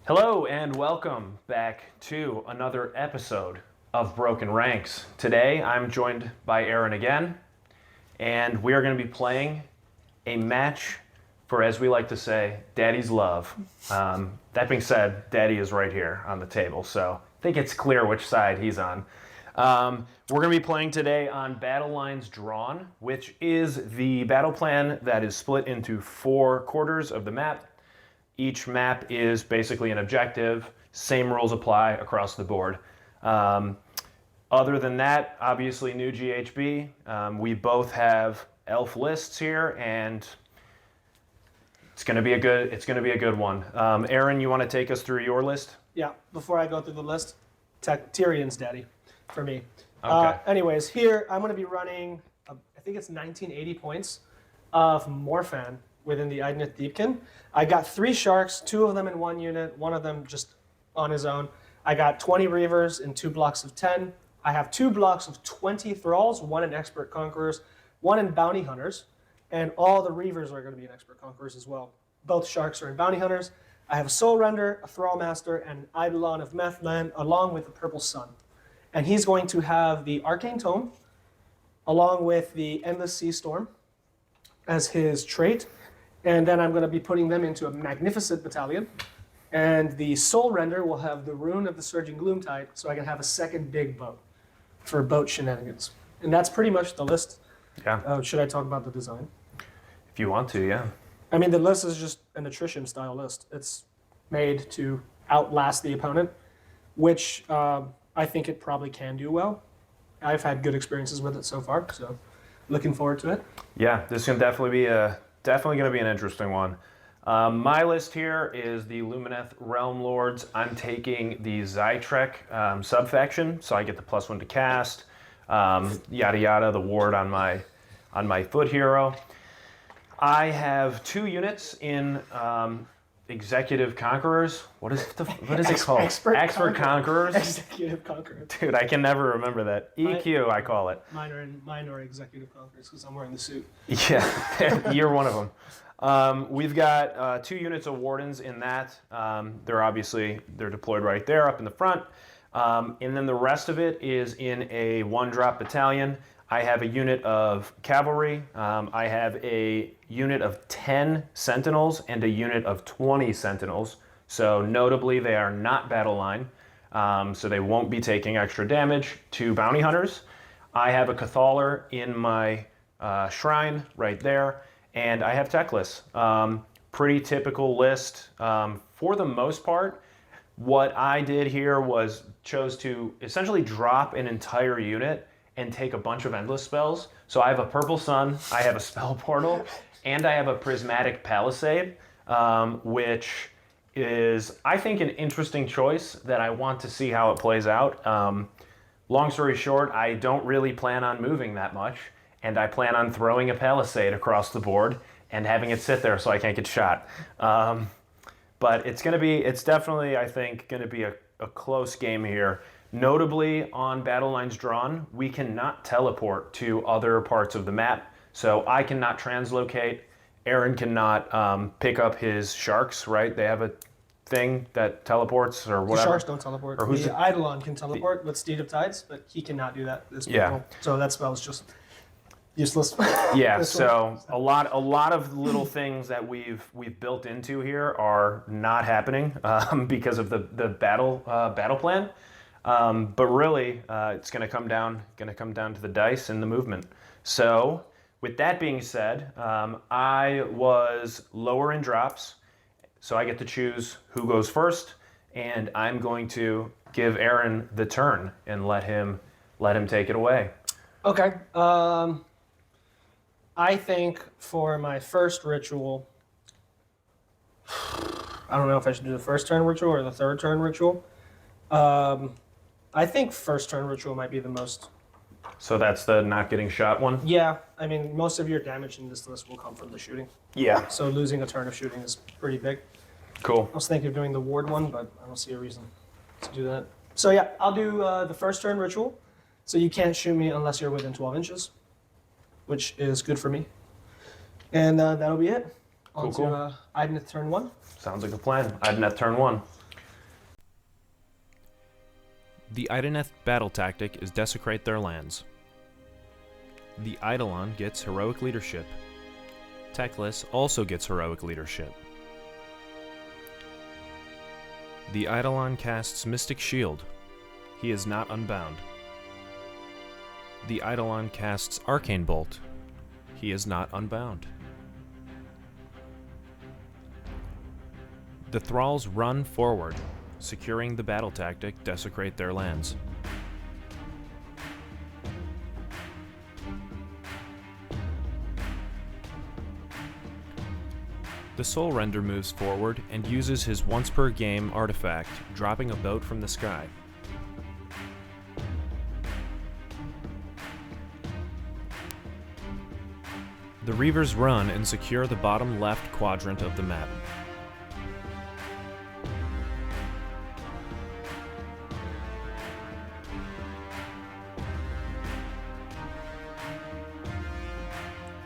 Hello and welcome back to another episode of Broken Ranks. Today I'm joined by Aaron again, and we are going to be playing a match for, as we like to say, Daddy's love. That being said, Daddy is right here on the table, so I think it's clear which side he's on. We're going to be playing today on Battle Lines Drawn, which is the battle plan that is split into 4 quarters of the map. Each map is basically an objective. Same rules apply across the board. Other than that, obviously new GHB. We both have elf lists here, and it's going to be a good one. Aaron, you want to take us through your list? Yeah. Before I go through the list, Tyrion's daddy for me. Okay. Anyways, here I'm going to be running. I think it's 1980 points of Morphan within the Idoneth Deepkin. I got 3 sharks, 2 of them in 1 unit, 1 of them just on his own. I got 20 reavers in 2 blocks of 10. I have 2 blocks of 20 thralls, 1 in expert conquerors, 1 in bounty hunters, and all the reavers are going to be in expert conquerors as well. Both sharks are in bounty hunters. I have a soul render, a thrall master, and an eidolon of Methland, along with the purple sun. And he's going to have the arcane tome, along with the endless sea storm as his trait. And then I'm going to be putting them into a magnificent battalion. And the soul render will have the rune of the surging gloomtide, so I can have a second big boat for boat shenanigans. And that's pretty much the list. Yeah. Should I talk about the design? If you want to, yeah. I mean, the list is just an attrition style list. It's made to outlast the opponent, which I think it probably can do well. I've had good experiences with it so far, so looking forward to it. Yeah, this can definitely going to be an interesting one. My list here is the Lumineth Realm Lords. I'm taking the Zytrek subfaction, so I get the +1 to cast, yada yada, the ward on my foot hero. I have 2 units in Executive Conquerors. What is it called? Expert Conquerors. Executive Conquerors. Dude, I can never remember that. EQ, I call it. Mine are Executive Conquerors because I'm wearing the suit. Yeah, you're one of them. We've got 2 units of Wardens in that. They're deployed right there up in the front. And then the rest of it is in a 1-drop battalion. I have a unit of cavalry. I have a unit of 10 sentinels and a unit of 20 sentinels. So notably, they are not battle line, so they won't be taking extra damage. 2 bounty hunters. I have a Cathaller in my shrine right there, and I have Techless. Pretty typical list. For the most part, what I did here was chose to essentially drop an entire unit and take a bunch of endless spells. So I have a Purple Sun, I have a Spell Portal, and I have a Prismatic Palisade, which is, I think, an interesting choice that I want to see how it plays out. Long story short, I don't really plan on moving that much, and I plan on throwing a Palisade across the board and having it sit there so I can't get shot. But it's definitely, I think, going to be a close game here. Notably, on Battle Lines Drawn, we cannot teleport to other parts of the map, so I cannot translocate. Aaron cannot pick up his sharks, right? They have a thing that teleports or whatever. The sharks don't teleport. Or the Eidolon can teleport with Steed of Tides, but he cannot do that. Yeah. So that spell is just useless. Yeah, so a lot of little things that we've built into here are not happening because of the battle plan. But really, it's going to come down to the dice and the movement. So, with that being said, I was lower in drops, so I get to choose who goes first, and I'm going to give Aaron the turn and let him take it away. Okay. I think for my first ritual, I don't know if I should do the first turn ritual or the third turn ritual. I think first turn ritual might be the most. So that's the not getting shot one? Yeah, I mean, most of your damage in this list will come from the shooting. Yeah. So losing a turn of shooting is pretty big. Cool. I was thinking of doing the ward one, but I don't see a reason to do that. So yeah, I'll do the first turn ritual. So you can't shoot me unless you're within 12 inches, which is good for me. And that'll be it. On to Idoneth turn 1. Sounds like a plan. Idoneth turn 1. The Idoneth battle tactic is desecrate their lands. The Eidolon gets heroic leadership. Teclis also gets heroic leadership. The Eidolon casts Mystic Shield. He is not unbound. The Eidolon casts Arcane Bolt. He is not unbound. The Thralls run forward, securing the battle tactic, desecrate their lands. The Soul Render moves forward and uses his once per game artifact, dropping a boat from the sky. The Reavers run and secure the bottom left quadrant of the map.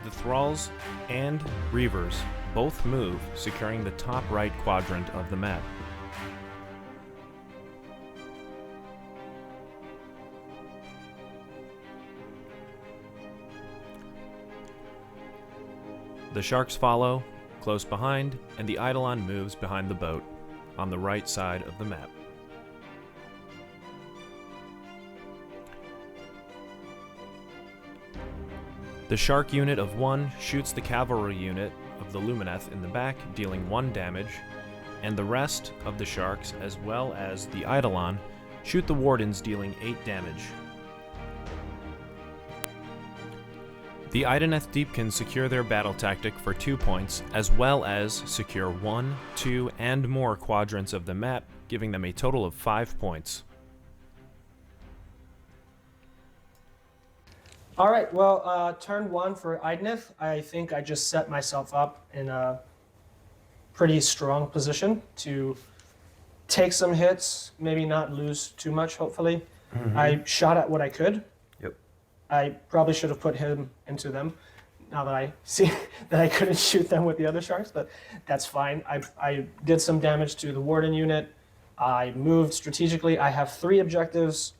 The Thralls and Reavers both move, securing the top right quadrant of the map. The Sharks follow, close behind, and the Eidolon moves behind the boat, on the right side of the map. The Shark unit of 1 shoots the cavalry unit of the Lumineth in the back, dealing 1 damage, and the rest of the Sharks, as well as the Eidolon, shoot the Wardens, dealing 8 damage. The Idoneth Deepkin secure their battle tactic for 2 points, as well as secure 1, 2, and more quadrants of the map, giving them a total of 5 points. All right, well, turn 1 for Idoneth. I think I just set myself up in a pretty strong position to take some hits, maybe not lose too much, hopefully. I shot at what I could. Yep. I probably should have put him into them, now that I see that I couldn't shoot them with the other Sharks, but that's fine. I did some damage to the Warden unit. I moved strategically. I have 3 objectives,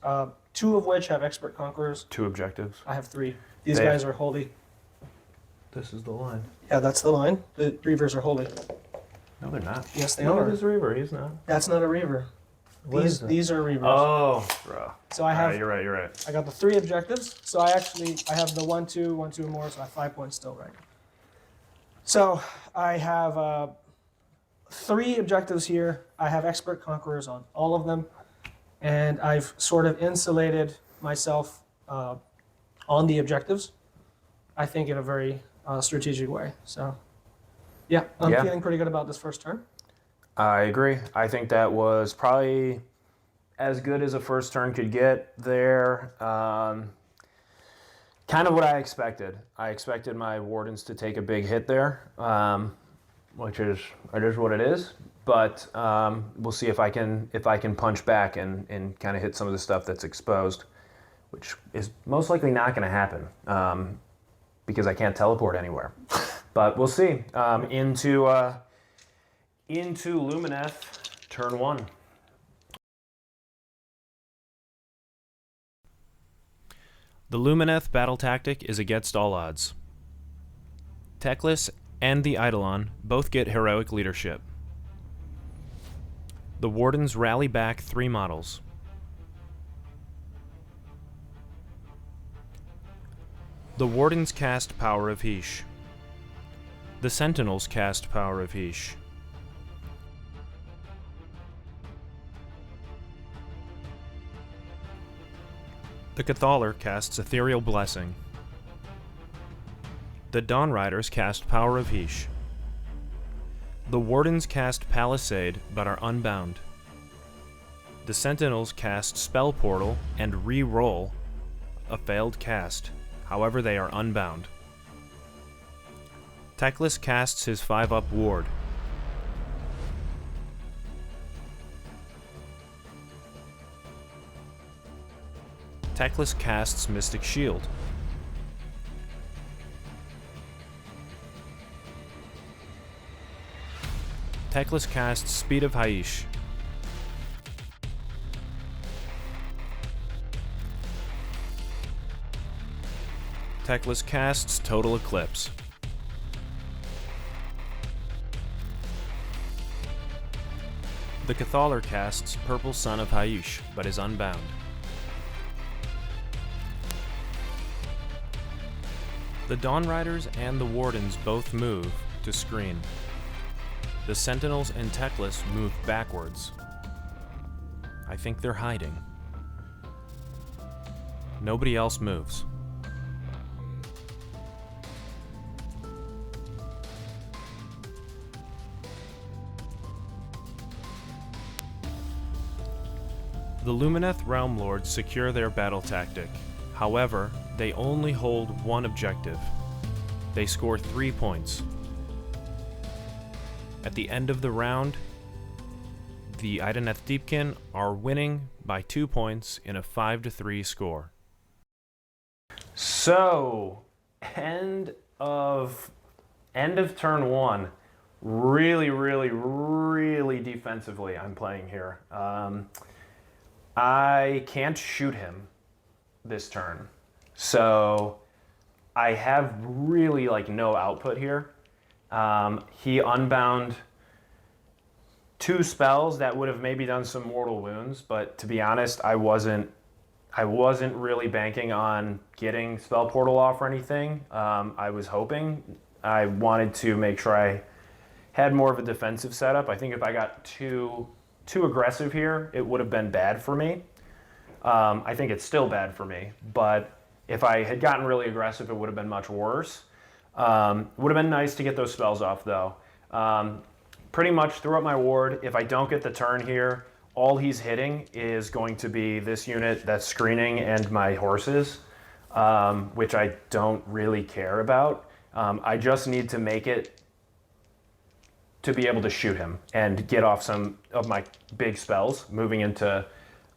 2 of which have Expert Conquerors. 2 objectives. I have 3. These guys are holy. This is the line. Yeah, that's the line. The Reavers are holy. No, they're not. Yes, they No, are. it is a Reaver. He's not. That's not a Reaver. What is it? These are Reavers. Oh, bro. So I have. You're right. I got the 3 objectives. So I have the 1, 2, 1, 2 more. So I have 5 points still, right? So I have 3 objectives here. I have Expert Conquerors on all of them, and I've sort of insulated myself on the objectives, I think, in a very strategic way. So, yeah, I'm feeling pretty good about this first turn. I agree. I think that was probably as good as a first turn could get there. Kind of what I expected. I expected my Wardens to take a big hit there, which is what it is. But we'll see if I can punch back and kind of hit some of the stuff that's exposed, which is most likely not going to happen because I can't teleport anywhere. But we'll see. Into Lumineth, turn 1. The Lumineth battle tactic is against all odds. Teclis and the Eidolon both get heroic leadership. The Wardens rally back 3 models. The Wardens cast Power of Heesh. The Sentinels cast Power of Heesh. The Cathaller casts Ethereal Blessing. The Dawn Riders cast Power of Heesh. The Wardens cast Palisade, but are unbound. The Sentinels cast Spell Portal and re-roll a failed cast, however they are unbound. Teclis casts his 5-up ward. Teclis casts Mystic Shield. Teclis casts Speed of Haish. Techless casts Total Eclipse. The Cathaller casts Purple Son of Haish, but is unbound. The Dawn Riders and the Wardens both move to screen. The Sentinels and Techless move backwards. I think they're hiding. Nobody else moves. The Lumineth Realm Lords secure their battle tactic. However, they only hold one objective. They score 3 points. At the end of the round, the Idoneth Deepkin are winning by 2 points in a 5-3 score. So, end of turn one. Really defensively I'm playing here. I can't shoot him this turn. So I have really no output here. He unbound 2 spells that would have maybe done some mortal wounds, but to be honest, I wasn't really banking on getting spell portal off or anything. I was hoping. I wanted to make sure I had more of a defensive setup. I think if I got too aggressive here, it would have been bad for me. I think it's still bad for me, but if I had gotten really aggressive, it would have been much worse. Would have been nice to get those spells off, though. Pretty much throw up my ward. If I don't get the turn here, all he's hitting is going to be this unit that's screening and my horses, which I don't really care about. I just need to make it to be able to shoot him and get off some of my big spells moving into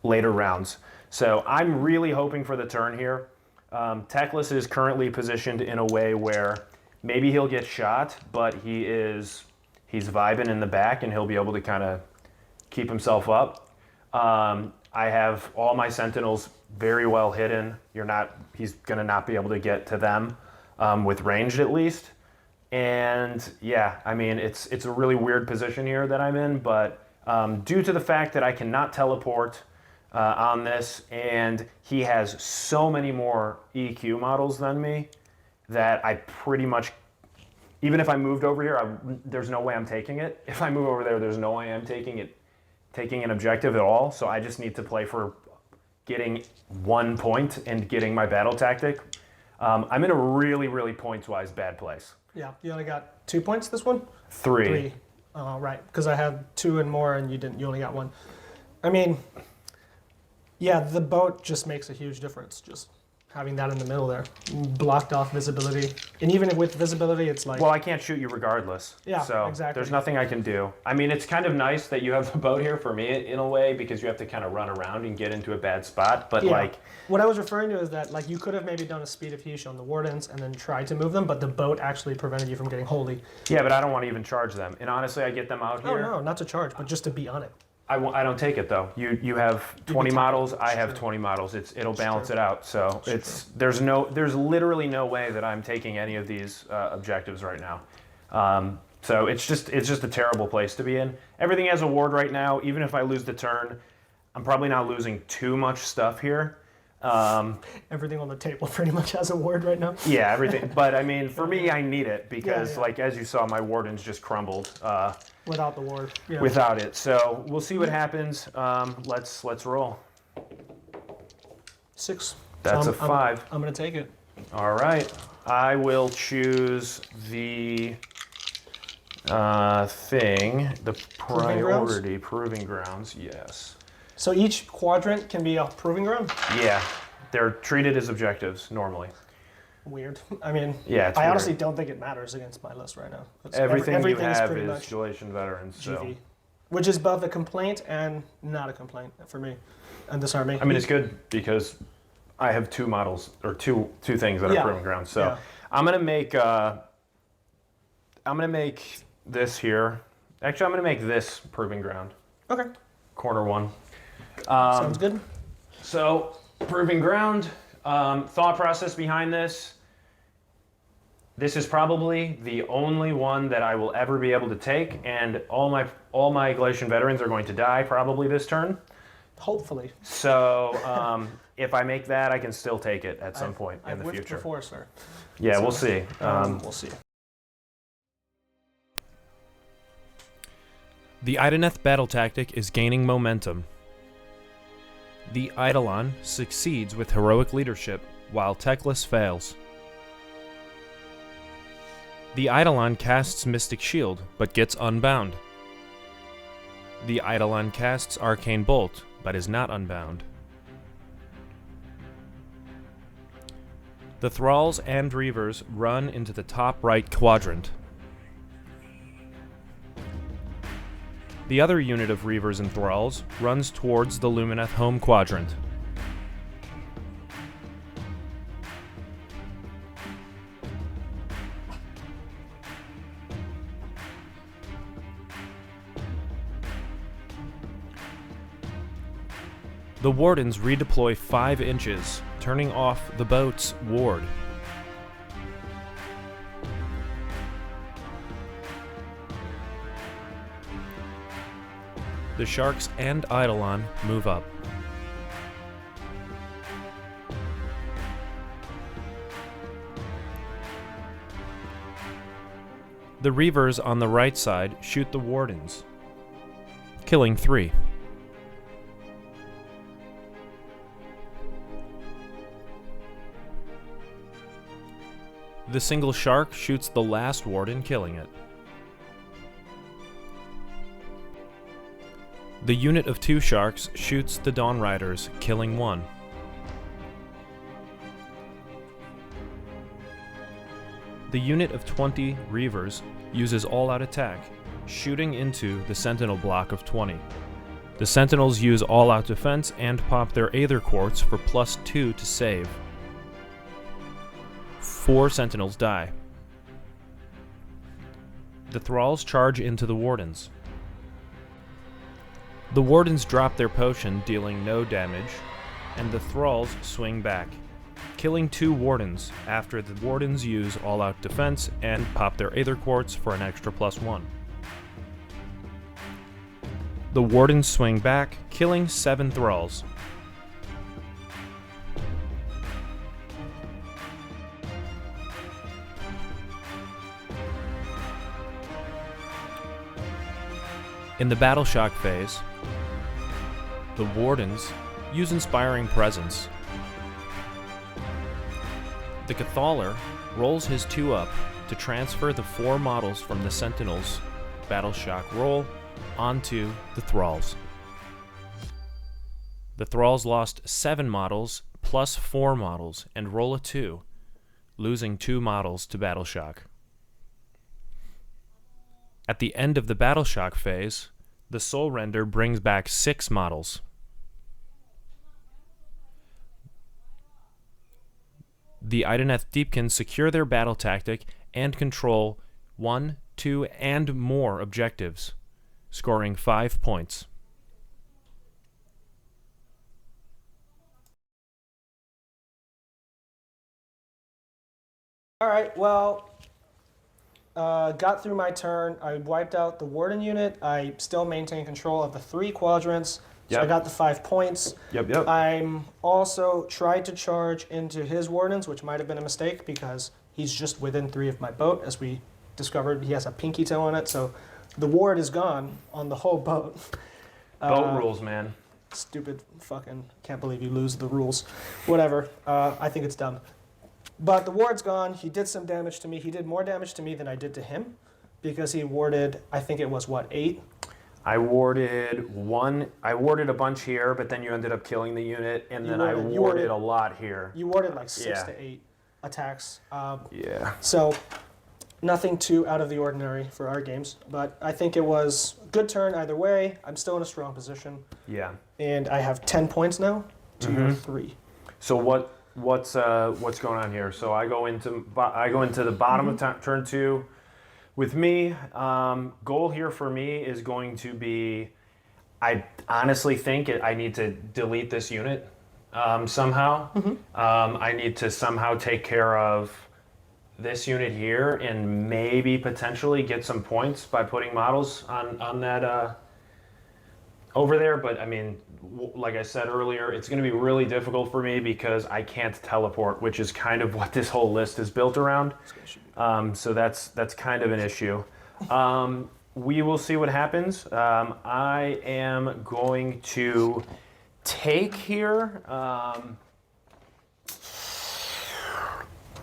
later rounds. So I'm really hoping for the turn here. Techless is currently positioned in a way where maybe he'll get shot, but he's vibing in the back and he'll be able to kind of keep himself up. I have all my sentinels very well hidden. He's gonna not be able to get to them with ranged at least. And yeah, I mean, it's a really weird position here that I'm in, but due to the fact that I cannot teleport on this, and he has so many more EQ models than me, that I pretty much, even if I moved over here, there's no way I'm taking it. If I move over there, there's no way I'm taking an objective at all. So I just need to play for getting 1 point and getting my battle tactic. I'm in a really points-wise bad place. Yeah, you only got 2 points this one? 3. Right, because I had 2 and more and you didn't. You only got 1. I mean, yeah, the boat just makes a huge difference. Just having that in the middle there, blocked off visibility, and even with visibility, it's like. Well, I can't shoot you regardless. Yeah, so exactly. There's nothing I can do. I mean, it's kind of nice that you have the boat here for me in a way, because you have to kind of run around and get into a bad spot. But yeah. What I was referring to is that you could have maybe done a speed of Heesh on the Wardens and then tried to move them, but the boat actually prevented you from getting holy. Yeah, but I don't want to even charge them. And honestly, I get them out here. Oh no, not to charge, but just to be on it. I don't take it though. You have 20 models. I have 20 models. It'll balance it out. So there's literally no way that I'm taking any of these objectives right now. So it's just a terrible place to be in. Everything has a ward right now. Even if I lose the turn, I'm probably not losing too much stuff here. Everything on the table pretty much has a ward right now. Yeah, everything. But I mean, for me, I need it because, as you saw, my wardens just crumbled. Without the ward. Yeah. Without it. So we'll see what happens. Let's roll. 6. That's a 5. I'm gonna take it. All right. I will choose the thing, the priority proving grounds. Yes. So each quadrant can be a proving ground? Yeah. They're treated as objectives normally. Weird. I mean, yeah, I honestly don't think it matters against my list right now. Everything you have is Gelation Veterans. So. GV, which is both a complaint and not a complaint for me and this army. I mean, it's good because I have 2 models or two things that are proving grounds. So I'm gonna make this here. Actually, I'm gonna make this proving ground. Okay. Corner 1. Sounds good. So proving ground. Thought process behind this. This is probably the only one that I will ever be able to take, and all my Galatian veterans are going to die probably this turn. Hopefully. So if I make that, I can still take it at some point in I've the whiffed future. before, sir. Yeah, So, we'll see. We'll see. The Idoneth battle tactic is gaining momentum. The Eidolon succeeds with heroic leadership, while Teclis fails. The Eidolon casts Mystic Shield, but gets unbound. The Eidolon casts Arcane Bolt, but is not unbound. The Thralls and Reavers run into the top right quadrant. The other unit of Reavers and Thralls runs towards the Lumineth home quadrant. The Wardens redeploy 5 inches, turning off the boat's ward. The Sharks and Eidolon move up. The Reavers on the right side shoot the Wardens, killing 3. The single Shark shoots the last Warden, killing it. The unit of 2 Sharks shoots the Dawn Riders, killing 1. The unit of 20 Reavers uses all-out attack, shooting into the Sentinel block of 20. The Sentinels use all-out defense and pop their Aether Quartz for +2 to save. 4 Sentinels die. The Thralls charge into the Wardens. The Wardens drop their potion, dealing no damage, and the Thralls swing back, killing 2 Wardens after the Wardens use all-out defense and pop their Aether Quartz for an extra +1. The Wardens swing back, killing 7 Thralls. In the Battle Shock phase, the Wardens use Inspiring Presence. The Cathaller rolls his 2 up to transfer the 4 models from the Sentinels' Battle Shock roll onto the Thralls. The Thralls lost 7 models plus 4 models and roll a 2, losing 2 models to Battle Shock. At the end of the Battle Shock phase, the Soul Render brings back 6 models. The Idoneth Deepkin secure their battle tactic and control 1, 2, and more objectives, scoring 5 points. All right, well, got through my turn. I wiped out the Warden unit. I still maintain control of the 3 quadrants, so I Yep. got the 5 points. Yep. I'm also tried to charge into his Wardens, which might have been a mistake because he's just within 3 of my boat. As we discovered, he has a pinky toe on it, so the ward is gone on the whole boat. Boat rules, man. Stupid fucking, can't believe you lose the rules. Whatever, I think it's dumb. But the ward's gone. He did some damage to me. He did more damage to me than I did to him because he warded, I think it was, 8? I warded 1. I warded a bunch here, but then you ended up killing the unit, and then I warded a lot here. You warded like 6 Yeah. to 8 attacks. Yeah. So nothing too out of the ordinary for our games. But I think it was a good turn either way. I'm still in a strong position. Yeah. And I have 10 points now to your 3. So what's going on here? So I go into the bottom of turn 2. With me, goal here for me is going to be, I honestly think I need to delete this unit somehow. I need to somehow take care of this unit here and maybe potentially get some points by putting models on that over there. But I mean, like I said earlier, it's going to be really difficult for me because I can't teleport, which is kind of what this whole list is built around. So that's kind of an issue. We will see what happens. I am going to take here.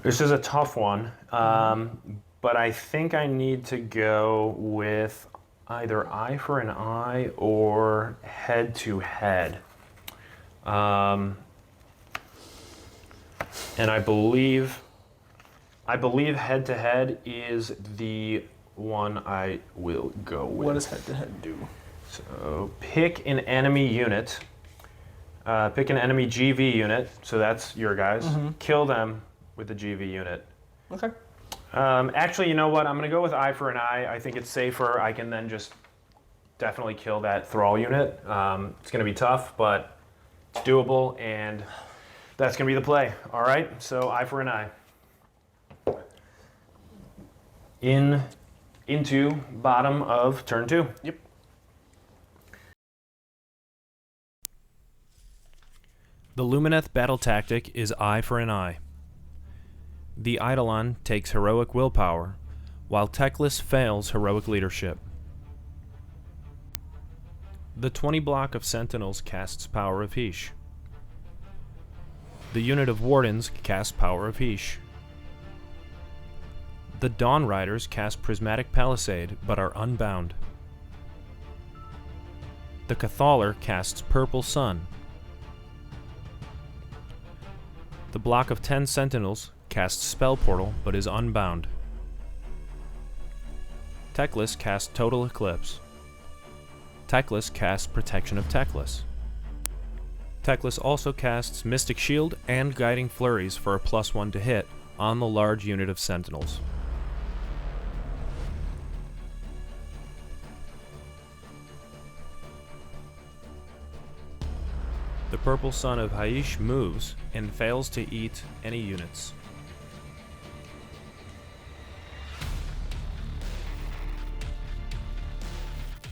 This is a tough one, but I think I need to go with either eye for an eye or head to head. And I believe head to head is the one I will go with. What does head to head do? So pick an enemy unit. Pick an enemy GV unit. So that's your guys. Kill them with the GV unit. Okay. Actually, you know what? I'm going to go with eye for an eye. I think it's safer. I can then just definitely kill that thrall unit. It's going to be tough, but it's doable, and that's going to be the play. All right, so eye for an eye. Into bottom of turn 2. Yep. The Lumineth battle tactic is eye for an eye. The Eidolon takes heroic willpower, while Teclis fails heroic leadership. The 20 block of Sentinels casts Power of Heesh. The unit of Wardens casts Power of Heesh. The Dawn Riders cast Prismatic Palisade but are unbound. The Cathaller casts Purple Sun. The block of 10 Sentinels casts Spell Portal but is unbound. Teclis casts Total Eclipse. Teclis casts Protection of Teclis. Teclis also casts Mystic Shield and Guiding Flurries for a +1 to hit on the large unit of Sentinels. The Purple Sun of Haish moves and fails to eat any units.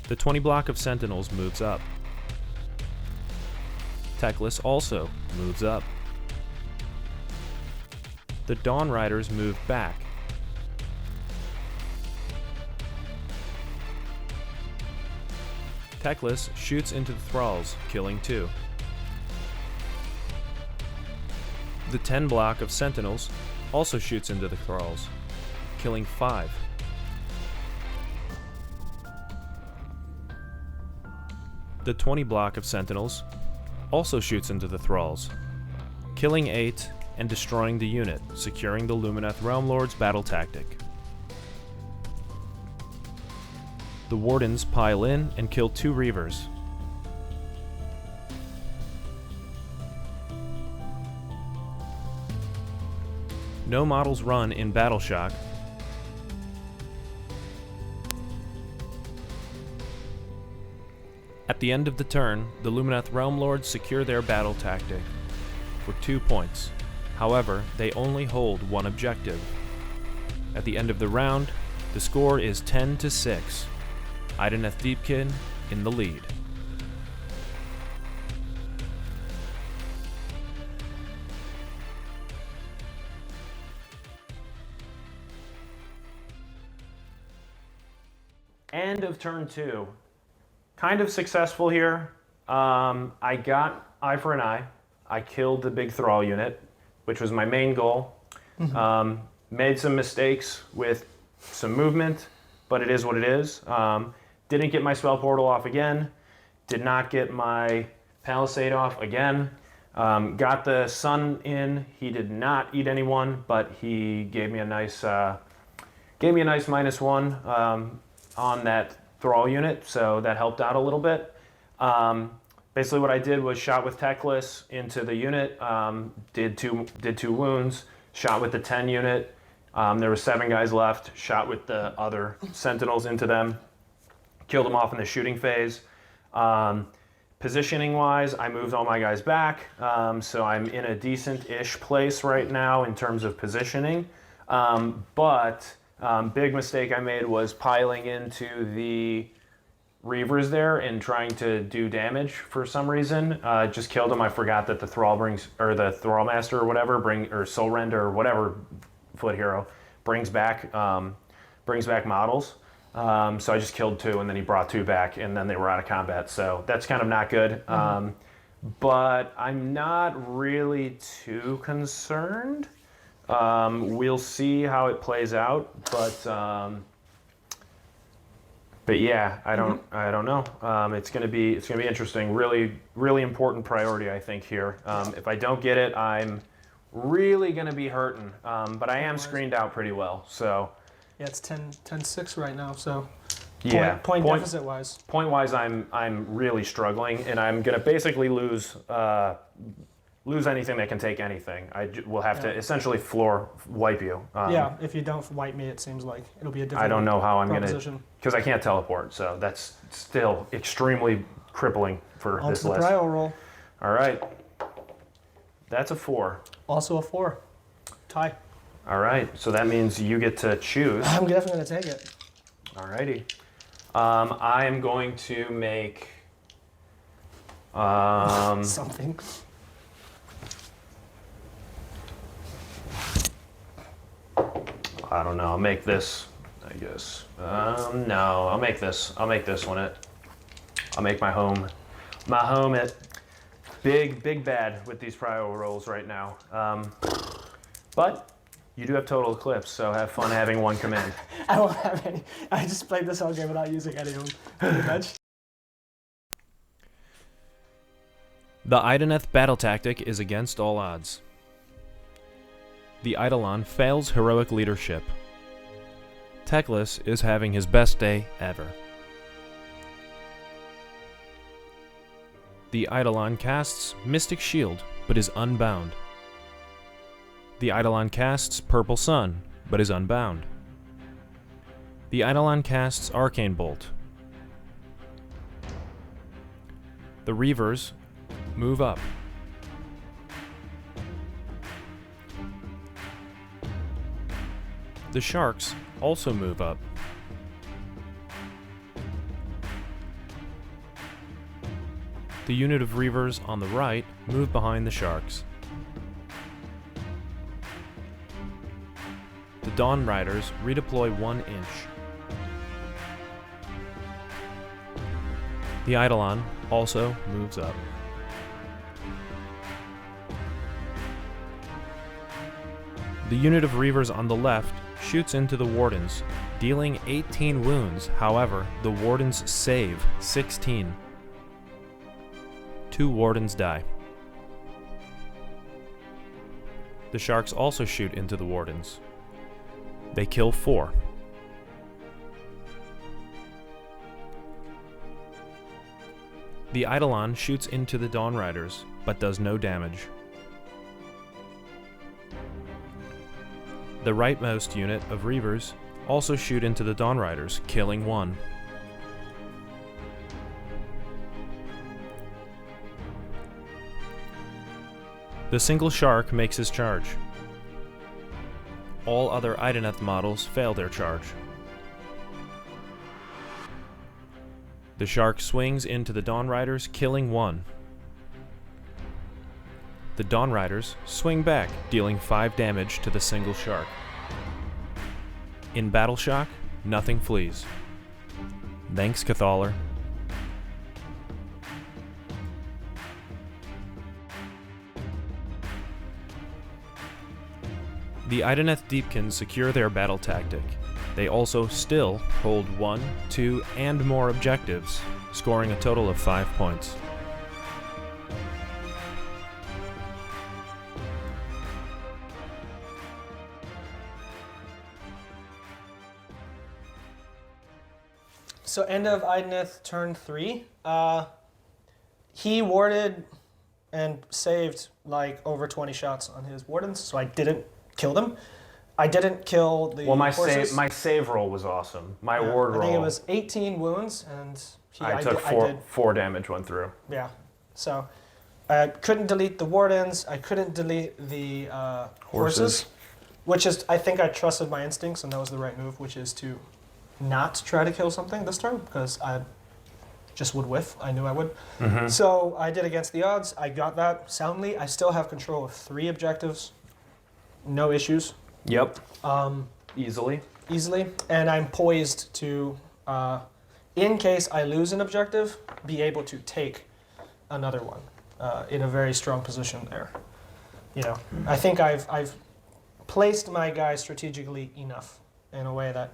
The 20 block of Sentinels moves up. Teclis also moves up. The Dawn Riders move back. Teclis shoots into the Thralls, killing 2. The 10 block of Sentinels also shoots into the Thralls, killing 5. The 20 block of Sentinels also shoots into the Thralls, killing 8 and destroying the unit, securing the Lumineth Realm Lord's battle tactic. The Wardens pile in and kill 2 Reavers. No models run in Battle Shock. At the end of the turn, the Lumineth Realm Lords secure their battle tactic for 2 points. However, they only hold 1 objective. At the end of the round, the score is 10-6. Idoneth Deepkin in the lead. End of turn 2. Kind of successful here. I got eye for an eye. I killed the big Thrall unit, which was my main goal. Made some mistakes with some movement, but it is what it is. Didn't get my spell portal off again. Did not get my palisade off again. Got the sun in. He did not eat anyone, but he gave me a nice -1 on that Thrall unit, so that helped out a little bit. Basically what I did was shot with Teclis into the unit, did two wounds, shot with the 10 unit. There were 7 guys left, shot with the other Sentinels into them, killed them off in the shooting phase. Positioning wise, I moved all my guys back, so I'm in a decent-ish place right now in terms of positioning. But big mistake I made was piling into the Reavers there and trying to do damage for some reason. Just killed him. I forgot that the Thrall the Thrall Master or whatever, or Soul Render or whatever foot hero brings back models. So I just killed 2 and then he brought 2 back and then they were out of combat. So that's kind of not good. But I'm not really too concerned. We'll see how it plays out, but yeah, I don't know. It's gonna be interesting. Really important priority, I think here. If I don't get it, I'm really gonna be hurting. But I am screened out pretty well, so. Yeah, it's 10-6 right now, so point deficit wise. Point wise, I'm really struggling, and I'm gonna basically lose anything that can take anything. Will have to essentially floor wipe you. Yeah, if you don't wipe me, it seems like it'll be a different. I don't know how I'm proposition. gonna, because I can't teleport, so that's still extremely crippling for this Onto the list. prio roll. All right, that's a 4. Also a 4. Tie. All right, so that means you get to choose. I'm definitely gonna take it. All righty. I am going to make something. I don't know. I'll make this, I guess. No, I'll make this. I'll make this one it. I'll make my home it. Big bad with these prio rolls right now. But you do have total eclipse, so have fun having 1 command. I won't have any. I just played this whole game without using any of them. Pretty much. The Idoneth battle tactic is against all odds. The Eidolon fails heroic leadership. Teclis is having his best day ever. The Eidolon casts Mystic Shield, but is unbound. The Eidolon casts Purple Sun, but is unbound. The Eidolon casts Arcane Bolt. The Reavers move up. The Sharks also move up. The unit of Reavers on the right move behind the Sharks. The Dawn Riders redeploy 1 inch. The Eidolon also moves up. The unit of Reavers on the left shoots into the Wardens, dealing 18 wounds. However, the Wardens save 16. 2 Wardens die. The Sharks also shoot into the Wardens. They kill 4. The Eidolon shoots into the Dawn Riders, but does no damage. The rightmost unit of Reavers also shoot into the Dawn Riders, killing 1. The single Shark makes his charge. All other Idoneth models fail their charge. The Shark swings into the Dawn Riders, killing 1. The Dawn Riders swing back, dealing 5 damage to the single Shark. In Battle Shock, nothing flees. Thanks, Cathaller. The Idoneth Deepkin secure their battle tactic. They also still hold 1, 2, and more objectives, scoring a total of 5 points. So end of Idoneth turn 3. He warded and saved like over 20 shots on his wardens, so I didn't kill them. I didn't kill the horses. My save roll was awesome. My ward roll. I think it was 18 wounds, and I took 4 damage went through. Yeah. So I couldn't delete the wardens. I couldn't delete the horses. which is, I think I trusted my instincts, and that was the right move, which is to not try to kill something this turn, because I just would whiff. I knew I would. So I did against the odds. I got that soundly. I still have control of 3 objectives. No issues. Yep. Easily. And I'm poised to, in case I lose an objective, be able to take another one in a very strong position there. You know, I think I've placed my guy strategically enough in a way that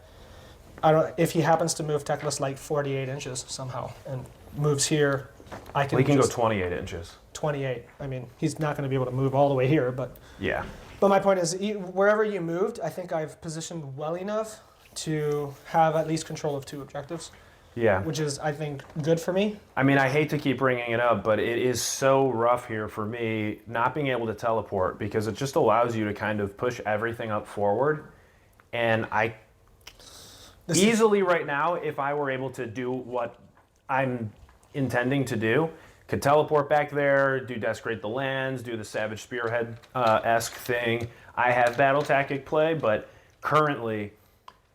I don't. If he happens to move Teclis like 48 inches somehow and moves here, I can. Well, he can go just 28 inches. 28. I mean, he's not going to be able to move all the way here, but. Yeah. But my point is, wherever you moved, I think I've positioned well enough to have at least control of 2 objectives. Yeah. Which is, I think, good for me. I mean, I hate to keep bringing it up, but it is so rough here for me not being able to teleport, because it just allows you to kind of push everything up forward. And easily right now, if I were able to do what I'm intending to do, could teleport back there, do Desecrate the Lands, do the Savage Spearhead-esque thing. I have battle tactic play, but currently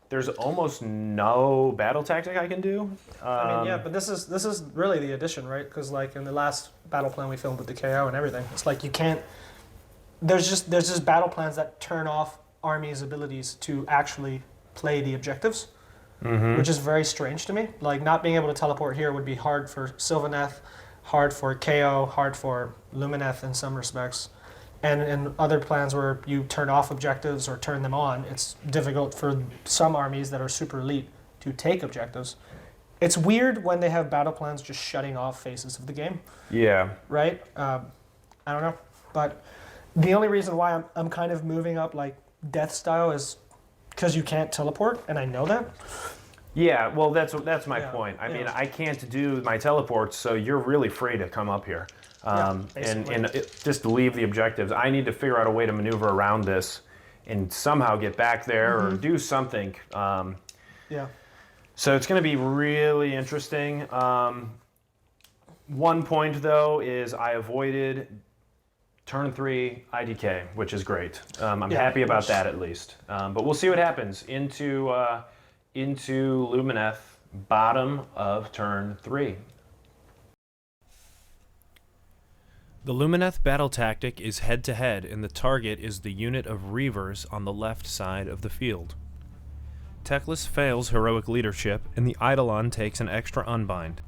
there's almost no battle tactic I can do. I mean, yeah, but this is really the addition, right? Because like in the last battle plan we filmed with the KO and everything, it's like you can't. There's just battle plans that turn off armies' abilities to actually play the objectives, which is very strange to me. Like not being able to teleport here would be hard for Sylvaneth, hard for KO, hard for Lumineth in some respects. And in other plans where you turn off objectives or turn them on, it's difficult for some armies that are super elite to take objectives. It's weird when they have battle plans just shutting off phases of the game. Yeah. Right? I don't know. But the only reason why I'm kind of moving up like death style is because you can't teleport, and I know that. Yeah, well, that's my point. I mean, I can't do my teleports, so you're really free to come up here. And just leave the objectives. I need to figure out a way to maneuver around this and somehow get back there or do something. So it's going to be really interesting. One point, though, is I avoided turn 3 IDK, which is great. I'm happy about that at least. But we'll see what happens into Lumineth, bottom of turn 3. The Lumineth battle tactic is head-to-head, and the target is the unit of Reavers on the left side of the field. Teclis fails heroic leadership, and the Eidolon takes an extra unbind.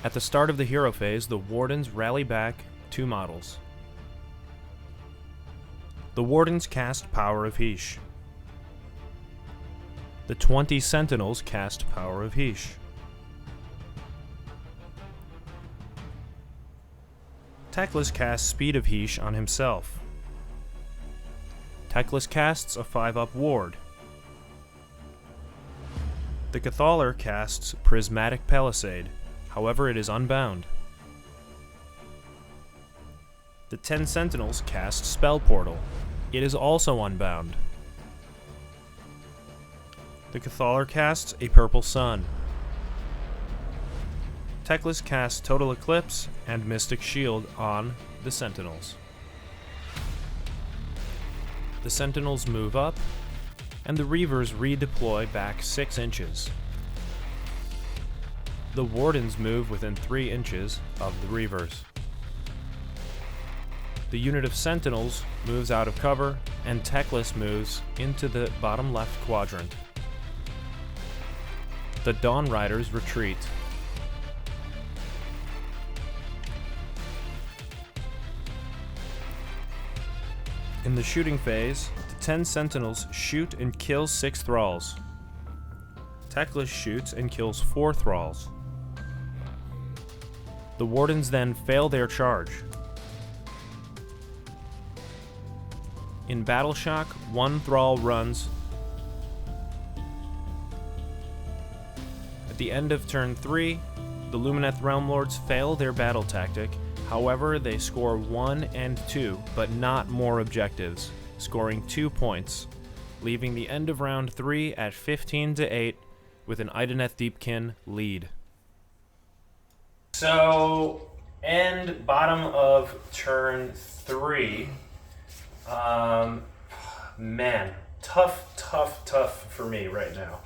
At the start of the hero phase, the Wardens rally back 2 models. The Wardens cast Power of Heesh. The 20 Sentinels cast Power of Heesh. Teclis casts Speed of Heesh on himself. Teclis casts a 5-up ward. The Cathaller casts Prismatic Palisade, however it is unbound. The 10 Sentinels cast Spell Portal. It is also unbound. The Cathaller casts a Purple Sun. Teclis casts Total Eclipse and Mystic Shield on the Sentinels. The Sentinels move up, and the Reavers redeploy back 6 inches. The Wardens move within 3 inches of the Reavers. The unit of Sentinels moves out of cover, and Teclis moves into the bottom left quadrant. The Dawn Riders retreat. In the shooting phase, the 10 Sentinels shoot and kill 6 Thralls. Teclis shoots and kills 4 Thralls. The Wardens then fail their charge. In Battle Shock, 1 Thrall runs. At the end of turn 3, the Lumineth Realm Lords fail their battle tactic. However, they score 1 and 2, but not more objectives, scoring 2 points, leaving the end of round 3 at 15-8 with an Idoneth Deepkin lead. So, end bottom of turn 3. Man, tough for me right now.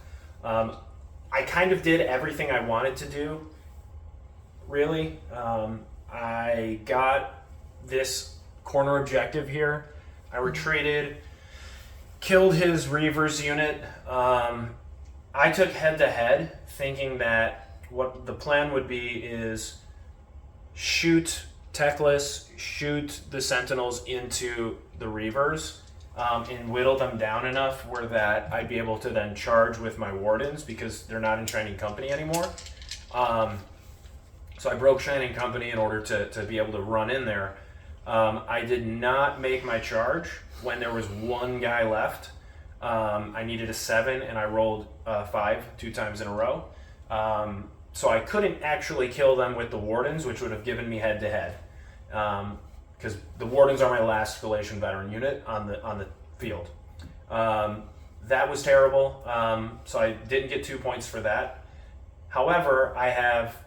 I kind of did everything I wanted to do, really. I got this corner objective here. I retreated, killed his Reavers unit. I took head-to-head, thinking that what the plan would be is shoot Techless, shoot the Sentinels into the Reavers, and whittle them down enough where that I'd be able to then charge with my Wardens because they're not in Shining Company anymore. So I broke Shining Company in order to be able to run in there. I did not make my charge when there was one guy left. I needed a 7 and I rolled 5 2 times in a row. So I couldn't actually kill them with the Wardens, which would have given me head-to-head. Because the Wardens are my last Galatian veteran unit on the field. That was terrible, so I didn't get 2 points for that. However, I have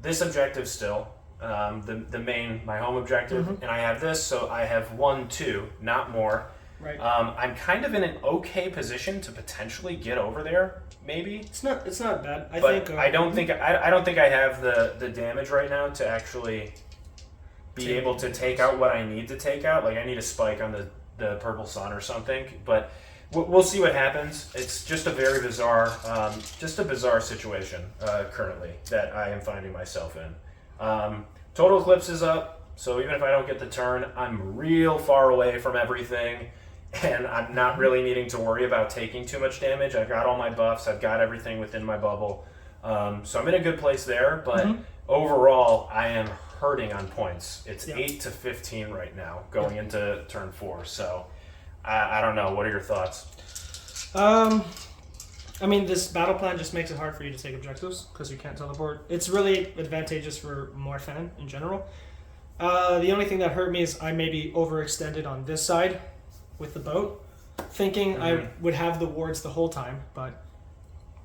this objective still, the main, my home objective, and I have this, so I have 1, 2, not more. Right. I'm kind of in an okay position to potentially get over there, maybe. It's not bad. I But think I don't think I have the damage right now to actually be able to take out what I need to take out. Like I need a spike on the Purple Sun or something. But we'll see what happens. It's just a very bizarre, situation currently that I am finding myself in. Total Eclipse is up, so even if I don't get the turn, I'm real far away from everything. And I'm not really needing to worry about taking too much damage. I've got all my buffs. I've got everything within my bubble. So I'm in a good place there. But overall, I am hurting on points. It's 8 to 15 right now going into turn 4. So I don't know. What are your thoughts? I mean, this battle plan just makes it hard for you to take objectives because you can't teleport. It's really advantageous for Morphan in general. The only thing that hurt me is I maybe overextended on this side with the boat, thinking I would have the wards the whole time, but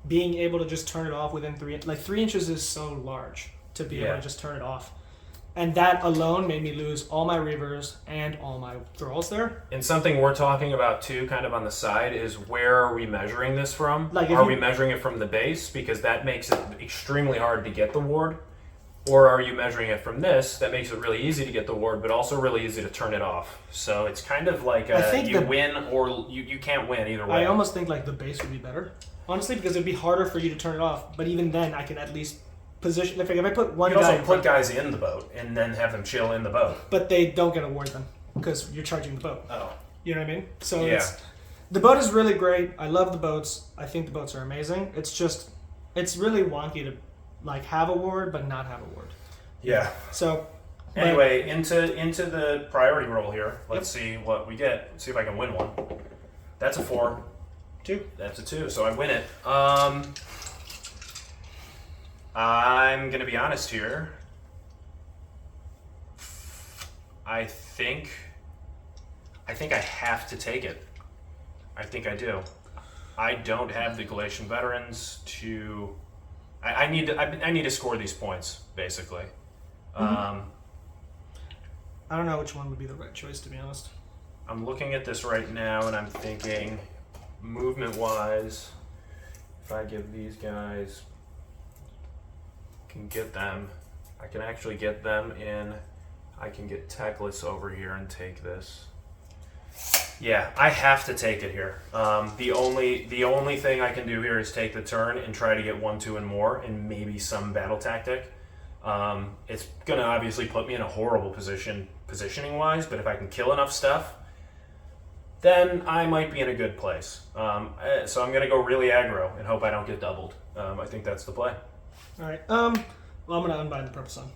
being able to just turn it off within 3 inches is so large to be able to just turn it off. And that alone made me lose all my Reavers and all my Thralls there. And something we're talking about too, kind of on the side, is where are we measuring this from? Like are we measuring it from the base? Because that makes it extremely hard to get the ward. Or are you measuring it from this? That makes it really easy to get the ward, but also really easy to turn it off. So it's kind of like you win or you can't win either way. I almost think like the base would be better, honestly, because it'd be harder for you to turn it off. But even then, I can at least position. If I put one you can guy, also put guys in the boat and then have them chill in the boat. But they don't get a ward then because you're charging the boat. Oh, you know what I mean? So the boat is really great. I love the boats. I think the boats are amazing. It's really wonky to like have a ward but not have a ward. Yeah. So anyway, into the priority roll here. Let's see what we get. Let's see if I can win one. That's a 4. 2. That's a 2, so I win it. I'm gonna be honest here. I think I have to take it. I think I do. I don't have the Galatian veterans to. I need to score these points basically. I don't know which one would be the right choice, to be honest. I'm looking at this right now and I'm thinking, movement-wise, if I give these guys, can get them, I can actually get them in. I can get Techless over here and take this. Yeah, I have to take it here. The only thing I can do here is take the turn and try to get 1, 2, and more, and maybe some battle tactic. It's gonna obviously put me in a horrible position positioning-wise, but if I can kill enough stuff, then I might be in a good place. So I'm gonna go really aggro and hope I don't get doubled. I think that's the play. All right. Well, I'm gonna unbind the Purple Sun.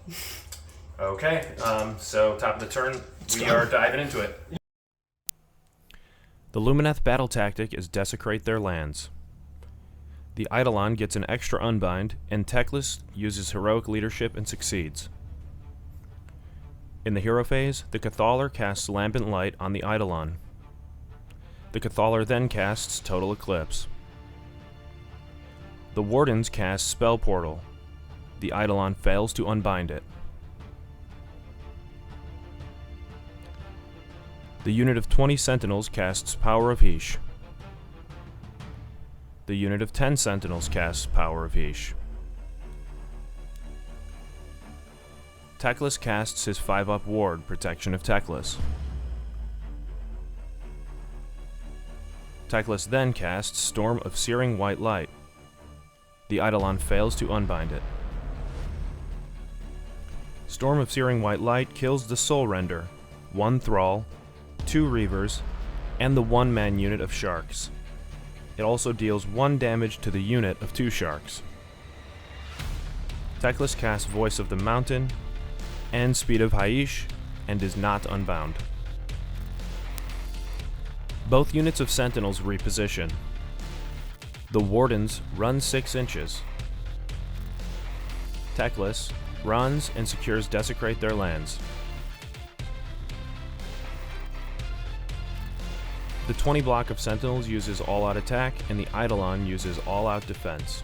Okay. So top of the turn, we are diving into it. The Lumineth battle tactic is desecrate their lands. The Eidolon gets an extra unbind, and Techless uses heroic leadership and succeeds. In the hero phase, the Cathalar casts Lambent Light on the Eidolon. The Cathalar then casts Total Eclipse. The Wardens cast Spell Portal. The Eidolon fails to unbind it. The unit of 20 Sentinels casts Power of Heesh. The unit of 10 Sentinels casts Power of Heesh. Teclis casts his 5-up ward, Protection of Teclis. Teclis then casts Storm of Searing White Light. The Eidolon fails to unbind it. Storm of Searing White Light kills the Soul Render, 1 Thrall, 2 Reavers, and the 1-man unit of Sharks. It also deals 1 damage to the unit of 2 Sharks. Teclis casts Voice of the Mountain and Speed of Haish and is not unbound. Both units of Sentinels reposition. The Wardens run 6 inches. Teclis runs and secures Desecrate their lands. The 20 block of Sentinels uses all-out attack, and the Eidolon uses all-out defense.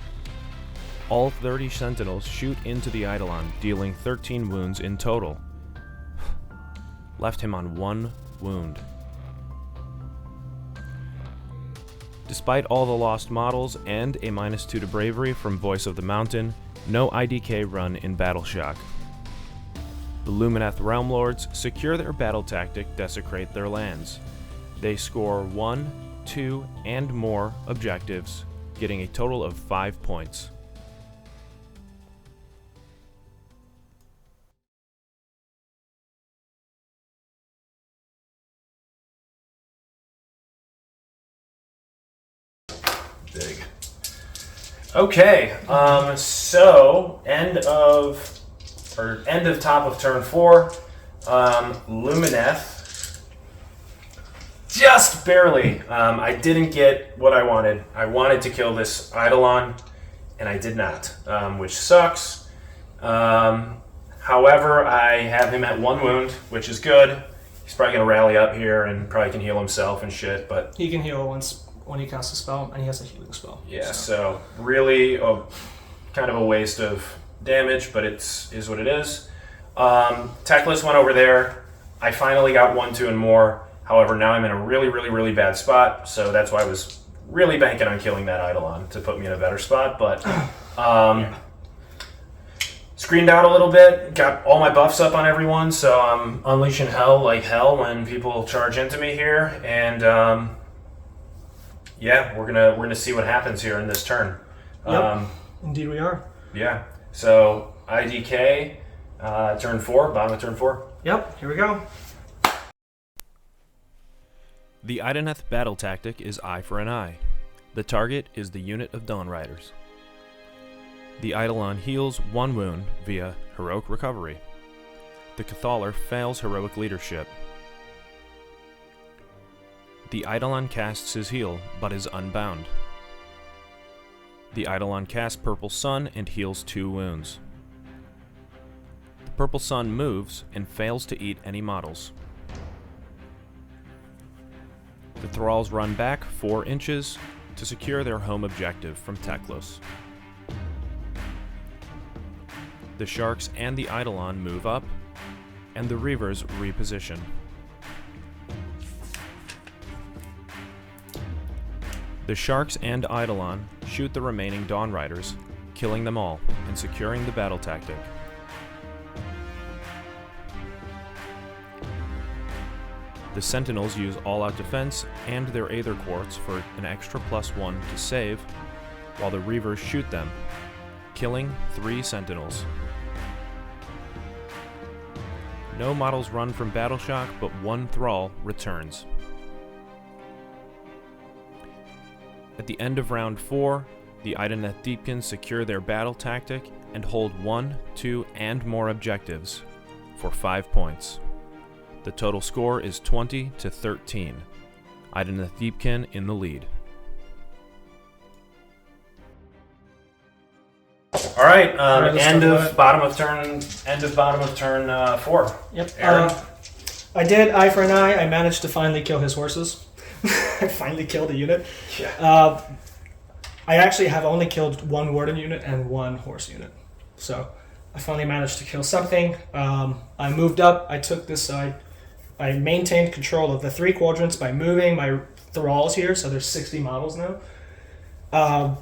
All 30 Sentinels shoot into the Eidolon, dealing 13 wounds in total. Left him on 1 wound. Despite all the lost models and a -2 to Bravery from Voice of the Mountain, no IDK run in Battle Shock. The Lumineth Realm Lords secure their battle tactic, Desecrate their lands. They score 1, 2, and more objectives, getting a total of 5 points. Big. Okay, so end of top of turn 4. Lumineth. Just barely. I didn't get what I wanted. I wanted to kill this Eidolon, and I did not, which sucks. However, I have him at 1 wound, which is good. He's probably going to rally up here and probably can heal himself and shit, but... He can heal once when he casts a spell, and he has a healing spell. Yeah, so really kind of a waste of damage, but is what it is. Teclis went over there. I finally got 1, 2, and more. However, now I'm in a really, really, really bad spot, so that's why I was really banking on killing that Eidolon to put me in a better spot, but screened out a little bit, got all my buffs up on everyone, so I'm unleashing hell like hell when people charge into me here, and yeah, we're gonna see what happens here in this turn. Yep, indeed we are. Yeah, so IDK, turn 4, bottom of turn 4. Yep, here we go. The Idoneth battle tactic is eye for an eye. The target is the unit of Dawn Riders. The Eidolon heals 1 wound via Heroic Recovery. The Cathalar fails Heroic Leadership. The Eidolon casts his heal, but is unbound. The Eidolon casts Purple Sun and heals 2 wounds. The Purple Sun moves and fails to eat any models. The Thralls run back 4 inches to secure their home objective from Teclis. The Sharks and the Eidolon move up, and the Reavers reposition. The Sharks and Eidolon shoot the remaining Dawn Riders, killing them all and securing the battle tactic. The Sentinels use all-out defense and their Aether Quartz for an extra +1 to save, while the Reavers shoot them, killing 3 Sentinels. No models run from Battle Shock, but 1 Thrall returns. At the end of round 4, the Idoneth Deepkin secure their battle tactic and hold 1, 2, and more objectives for 5 points. The total score is 20 to 13. Idoneth Deepkin in the lead. All right, let's end talk of about bottom of turn 4. Yep. Aaron? I did eye for an eye. I managed to finally kill his horses. I finally killed a unit. Yeah. I actually have only killed 1 warden unit and 1 horse unit. So I finally managed to kill something. I moved up. I took this side. I maintained control of the 3 quadrants by moving my thralls here, so there's 60 models now,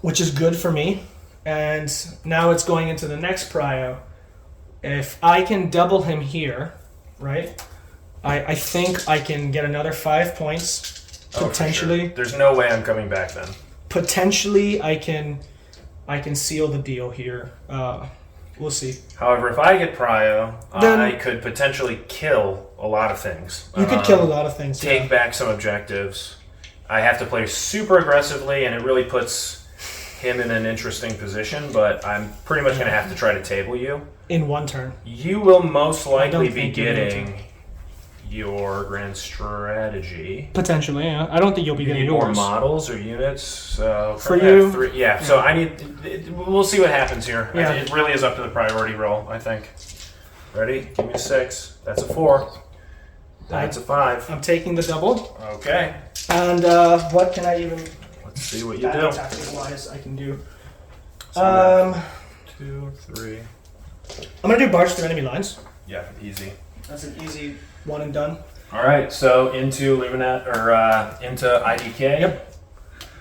which is good for me. And now it's going into the next prio. If I can double him here, right, I think I can get another 5 points, potentially. Sure. There's no way I'm coming back then. Potentially, I can seal the deal here. We'll see. However, if I get prio, Then, I could potentially kill a lot of things. You could kill a lot of things. Take back some objectives. I have to play super aggressively, and it really puts him in an interesting position, but I'm pretty much going to have to try to table you. In 1 turn. You will most likely be getting your grand strategy. Potentially, yeah. I don't think you'll be getting more yours. models or units. So for you, 3, yeah. So I need. We'll see what happens here. Yeah. It really is up to the priority roll, I think. Ready? Give me a 6. That's a 4. That's a 5. I'm taking the double. Okay. And what can I even? Let's see what you do. Tactical-wise, I can do. So 2, 3. I'm gonna do barge through enemy lines. Yeah, easy. That's an easy one and done. All right, so into Lumineth or into IDK. Yep.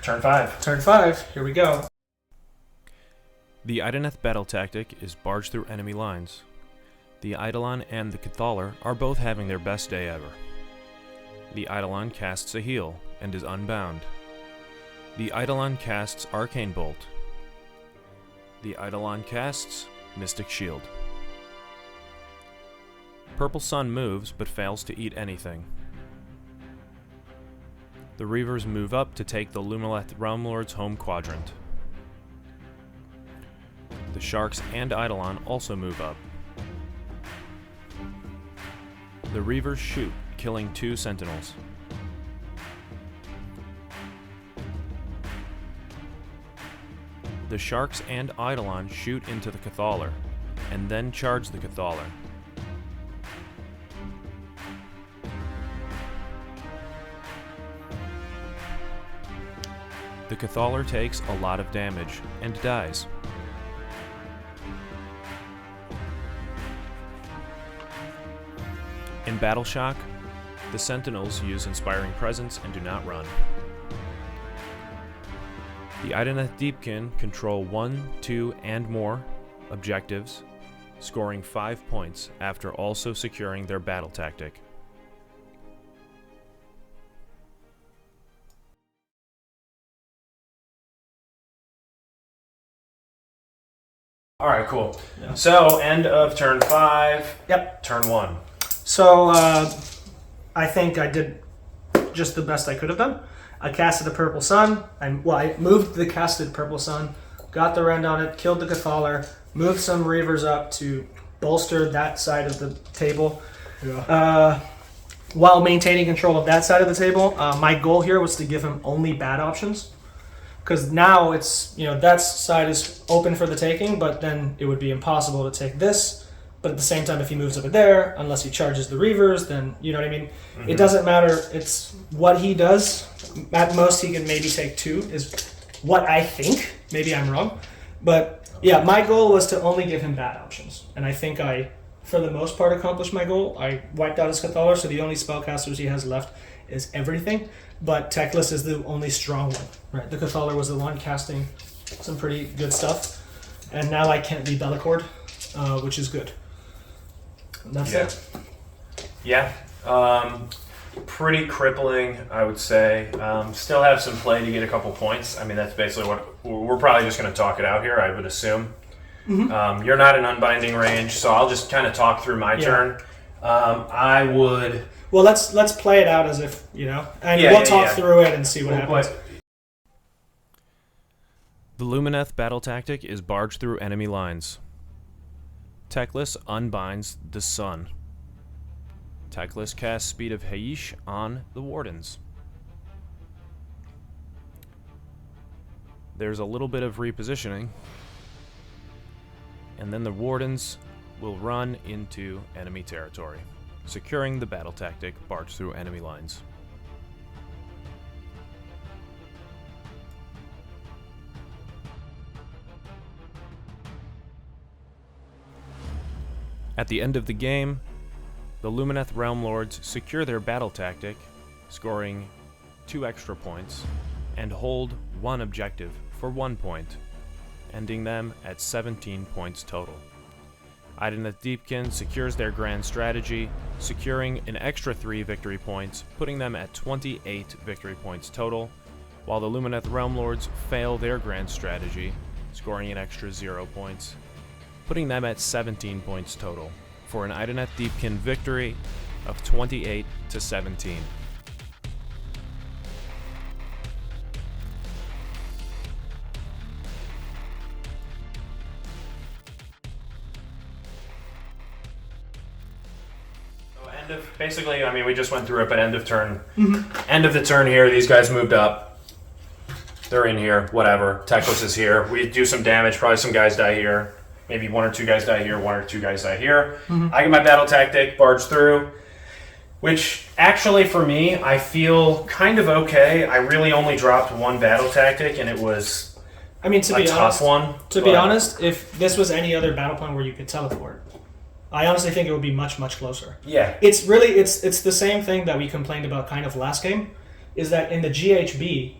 Turn 5. Turn 5. Here we go. The Idoneth battle tactic is barge through enemy lines. The Eidolon and the Cathalar are both having their best day ever. The Eidolon casts a heal and is unbound. The Eidolon casts Arcane Bolt. The Eidolon casts Mystic Shield. Purple Sun moves but fails to eat anything. The Reavers move up to take the Lumineth Realm Lord's home quadrant. The Sharks and Eidolon also move up. The Reavers shoot, killing 2 Sentinels. The Sharks and Eidolon shoot into the Cathalar, and then charge the Cathalar. The Cathalar takes a lot of damage and dies. In Battle Shock, the Sentinels use Inspiring Presence and do not run. The Idoneth Deepkin control 1, 2, and more objectives, scoring 5 points after also securing their battle tactic. All right, cool. Yeah. So end of turn 5. Yep. Turn 1. So I think I did just the best I could have done. I casted a Purple Sun. I moved the casted Purple Sun, got the rend on it, killed the Cathalar, moved some Reavers up to bolster that side of the table. Yeah. While maintaining control of that side of the table, my goal here was to give him only bad options. Because now it's, that side is open for the taking, but then it would be impossible to take this. But at the same time, if he moves over there, unless he charges the Reavers, then, you know what I mean? Mm-hmm. It doesn't matter. It's what he does. At most, he can maybe take 2, is what I think. Maybe I'm wrong. But, yeah, my goal was to only give him bad options. And I think I, for the most part, accomplished my goal. I wiped out his Cathalar, so the only spellcasters he has left is everything. But Teclis is the only strong one. Right? The Cathalar was the one casting some pretty good stuff. And now I can't be Bellicord, which is good. And that's it. Yeah. Pretty crippling, I would say. Still have some play to get a couple points. I mean, that's basically what we're probably just going to talk it out here, I would assume. Mm-hmm. You're not in unbinding range, so I'll just kind of talk through my turn. I would. Well, let's play it out as if, and we'll talk through it and see what happens. The Lumineth battle tactic is barge through enemy lines. Teclis unbinds the Sun. Teclis casts Speed of Haish on the Wardens. There's a little bit of repositioning, and then the Wardens will run into enemy territory, securing the battle tactic barge through enemy lines. At the end of the game, the Lumineth Realm Lords secure their battle tactic, scoring 2 extra points, and hold 1 objective for 1 point, ending them at 17 points total. Idoneth Deepkin secures their grand strategy, securing an extra 3 victory points, putting them at 28 victory points total, while the Lumineth Realm Lords fail their grand strategy, scoring an extra 0 points, putting them at 17 points total, for an Idoneth Deepkin victory of 28 to 17. Basically, I mean, we just went through it, but end of turn. End of the turn here, these guys moved up. They're in here, whatever. Teclis is here. We do some damage, probably some guys die here. Maybe 1 or 2 guys die here, 1 or 2 guys die here. I get my battle tactic, barge through, which actually for me, I feel kind of okay. I really only dropped 1 battle tactic, and it was I mean, to be tough honest, one. be honest, if this was any other battle plan where you could teleport, I honestly think it would be much, much closer. Yeah. It's really, it's the same thing that we complained about kind of last game, is that in the GHB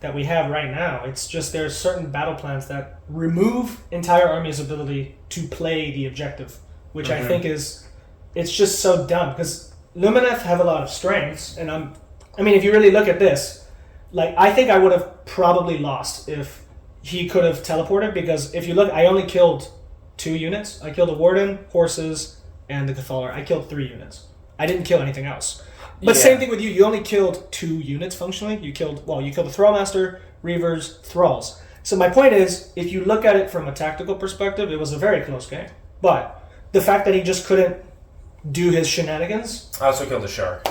that we have right now, it's just there's certain battle plans that remove entire army's ability to play the objective, which I think is, it's just so dumb, because Lumineth have a lot of strengths, and I mean, if you really look at this, like, I think I would have probably lost if he could have teleported, because if you look, I only killed 2 units. I killed a Warden, horses, and the Cathalar. I killed 3 units. I didn't kill anything else. But same thing with you. You only killed 2 units functionally. You killed the Thrallmaster, Reavers, Thralls. So my point is, if you look at it from a tactical perspective, it was a very close game. But the fact that he just couldn't do his shenanigans. I also killed a shark.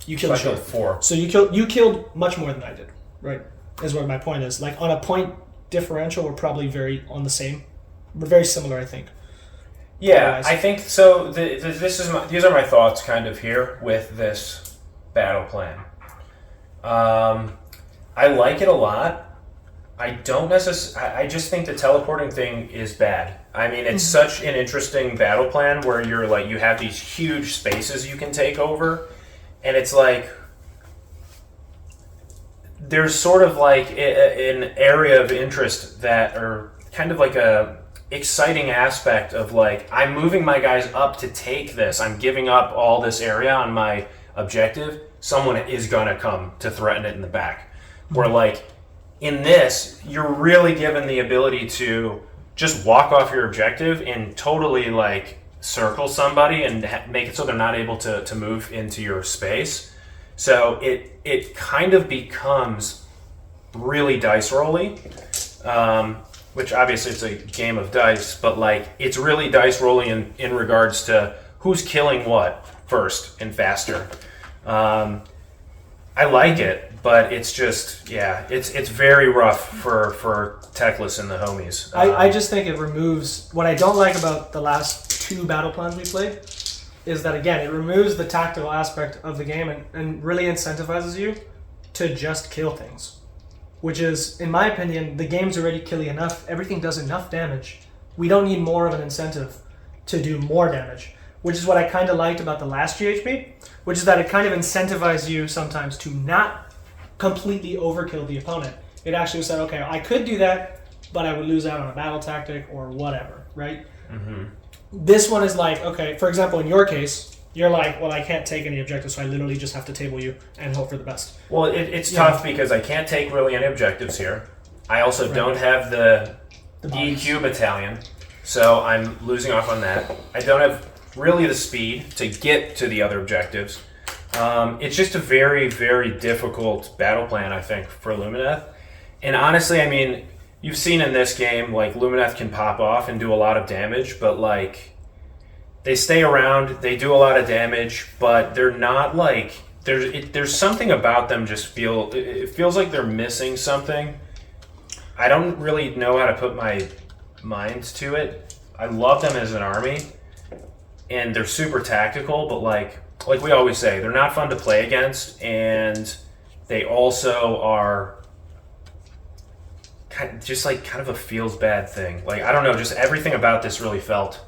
You killed So I killed 4. So you killed much more than I did, right? Is what my point is. Like, on a point differential, we're probably very on the same. We're very similar, I think. Yeah, Otherwise. I think so. These are my thoughts kind of here with this battle plan. I like it a lot. I don't necessarily. I just think the teleporting thing is bad. I mean, it's such an interesting battle plan where you're like, you have these huge spaces you can take over, and it's like there's sort of like an area of interest that, or kind of like a exciting aspect of like, I'm moving my guys up to take this. I'm giving up all this area on my objective. Someone is gonna come to threaten it in the back. Where like in this, you're really given the ability to just walk off your objective and totally like circle somebody and make it so they're not able to move into your space. So it kind of becomes really dice rolly. Which obviously it's a game of dice, but like it's really dice rolling in regards to who's killing what first and faster. I like it, but it's just, it's very rough for Teclis and the homies. I just think it removes, what I don't like about the last 2 battle plans we played is that, again, it removes the tactical aspect of the game and really incentivizes you to just kill things. Which is, in my opinion, the game's already killing enough. Everything does enough damage. We don't need more of an incentive to do more damage. Which is what I kind of liked about the last GHB, which is that it kind of incentivized you sometimes to not completely overkill the opponent. It actually said, okay, I could do that, but I would lose out on a battle tactic or whatever, right? This one is like, okay, for example, in your case, you're like, well, I can't take any objectives, so I literally just have to table you and hope for the best. Well, it's tough because I can't take really any objectives here. I also don't have the EQ battalion, so I'm losing off on that. I don't have really the speed to get to the other objectives. It's just a very, very difficult battle plan, I think, for Lumineth. And honestly, I mean, you've seen in this game, like, Lumineth can pop off and do a lot of damage, but, like, they stay around, they do a lot of damage, but they're not, like, there's something about them it feels like they're missing something. I don't really know how to put my mind to it. I love them as an army, and they're super tactical, but, like we always say, they're not fun to play against, and they also are kind of a feels bad thing. Like, I don't know, just everything about this really felt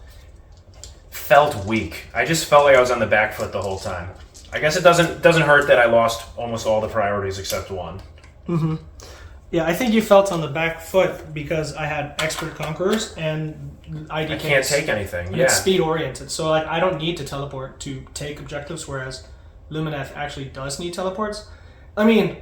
felt weak. I just felt like I was on the back foot the whole time. I guess it doesn't hurt that I lost almost all the priorities except one. Mm-hmm. Yeah, I think you felt on the back foot because I had Expert Conquerors and IDK. I can't take anything. And yeah. it's speed oriented, so like I don't need to teleport to take objectives, whereas Lumineth actually does need teleports. I mean,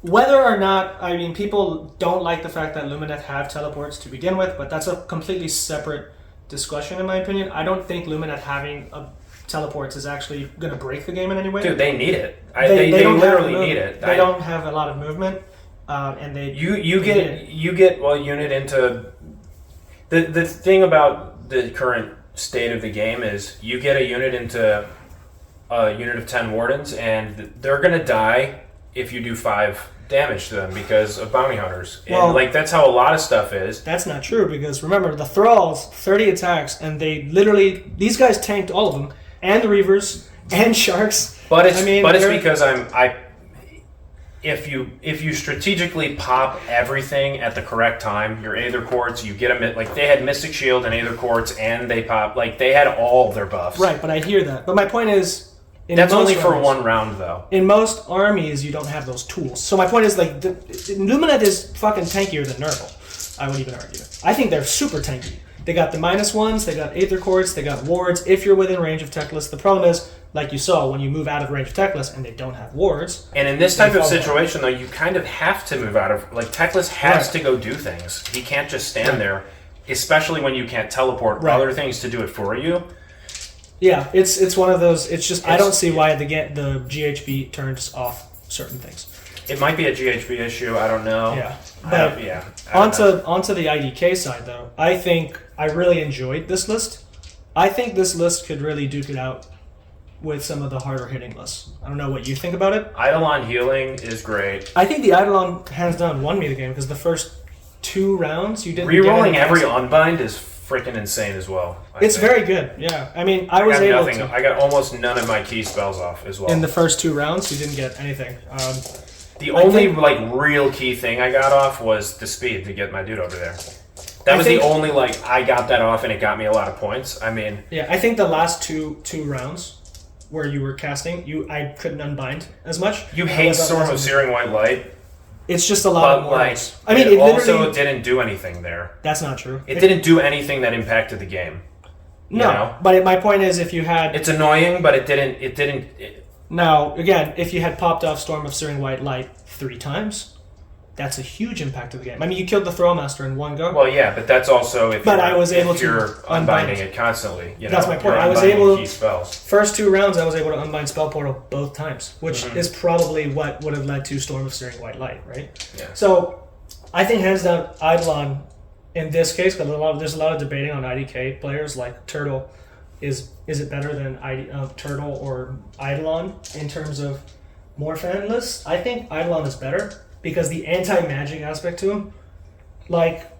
whether or not, people don't like the fact that Lumineth have teleports to begin with, but that's a completely separate discussion in my opinion. I don't think Lumineth having teleports is actually going to break the game in any way. Dude, they need it. They literally need it. They don't have a lot of movement, and they you get unit into the thing about the current state of the game is you get a unit into a unit of 10 wardens and they're gonna die if you do 5 damage to them because of bounty hunters. And that's how a lot of stuff is. That's not true because remember the thralls 30 attacks and they literally these guys tanked all of them and the reavers and sharks. But it's because if you strategically pop everything at the correct time, your Aether Quartz, you get them they had Mystic Shield and Aether Quartz and they pop they had all their buffs. Right, but I hear that. But my point is that's only for one round, though. In most armies, you don't have those tools. So my point is, Lumineth is fucking tankier than Nurgle. I would even argue. I think they're super tanky. They got the -1s, they got Aether Quartz, they got wards. If you're within range of Techless, the problem is, like you saw, when you move out of range of Techless and they don't have wards. And in this type of situation, though, you kind of have to move out of Techless has to go do things. He can't just stand there, especially when you can't teleport other things to do it for you. Yeah, it's one of those. It's just I don't see why the GHB turns off certain things. It might be a GHB issue. I don't know. Yeah, but onto the IDK side though, I think I really enjoyed this list. I think this list could really duke it out with some of the harder hitting lists. I don't know what you think about it. Eidolon healing is great. I think the Eidolon hands down won me the game because the first 2 rounds you didn't. Rerolling every unbind is freaking insane as well. It's very good, yeah. I was able to. I got almost none of my key spells off as well. In the first 2 rounds, you didn't get anything. The only real key thing I got off was the speed to get my dude over there. That was the only I got that off and it got me a lot of points. Yeah, I think the last two rounds where you were casting, I couldn't unbind as much. You hate Storm of Searing White Light. It's just a lot of words. It also didn't do anything there. That's not true. It didn't do anything that impacted the game. No, but my point is, if you had, it's annoying, but it didn't. Now again, if you had popped off Storm of Searing White Light 3 times, that's a huge impact to the game. You killed the Thrallmaster in one go. Well, yeah, but that's also if you're unbinding it constantly. That's my point. I was able to. First 2 rounds, I was able to unbind Spell Portal both times, which is probably what would have led to Storm of Searing White Light, right? Yeah. So, I think hands down, Eidolon in this case, because there's a lot of debating on IDK players like Turtle. Is it better than Turtle or Eidolon in terms of more fan lists? I think Eidolon is better because the anti-magic aspect to him,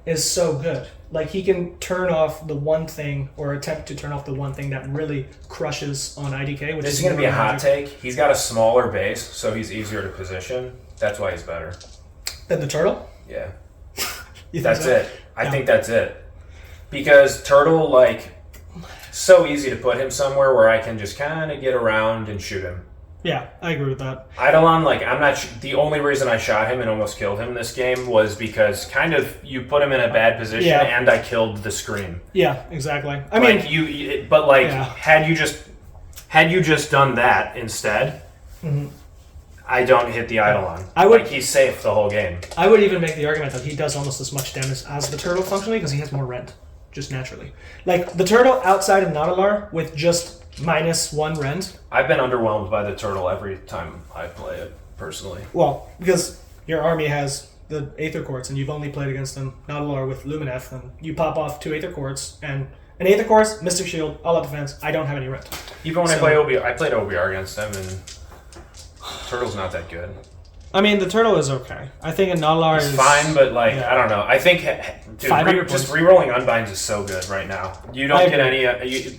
is so good. He can turn off the one thing or attempt to turn off the one thing that really crushes on IDK. Which this is going to be a hot take. He's got a smaller base, so he's easier to position. That's why he's better. Than the Turtle? Yeah. That's it. I think that's it. Because Turtle, so easy to put him somewhere where I can just kind of get around and shoot him. Yeah, I agree with that. Eidolon, I'm not. The only reason I shot him and almost killed him this game was because you put him in a bad position and I killed the scream. Yeah, exactly. Had you just done that instead, I don't hit the Eidolon. He's safe the whole game. I would even make the argument that he does almost as much damage as the Turtle functionally because he has more rend, just naturally. The Turtle outside of Nautilus with just -1 rend. I've been underwhelmed by the Turtle every time I play it, personally. Well, because your army has the Aether Quartz and you've only played against them Nautilus with Lumineth, and you pop off 2 Aether Quartz and an Aether Quartz, Mystic Shield, all out defense. I don't have any rend. Even when I played OBR against them, and Turtle's not that good. The Turtle is okay. I think a Nautilus is fine, but I don't know. I think just rerolling unbinds is so good right now. You don't get any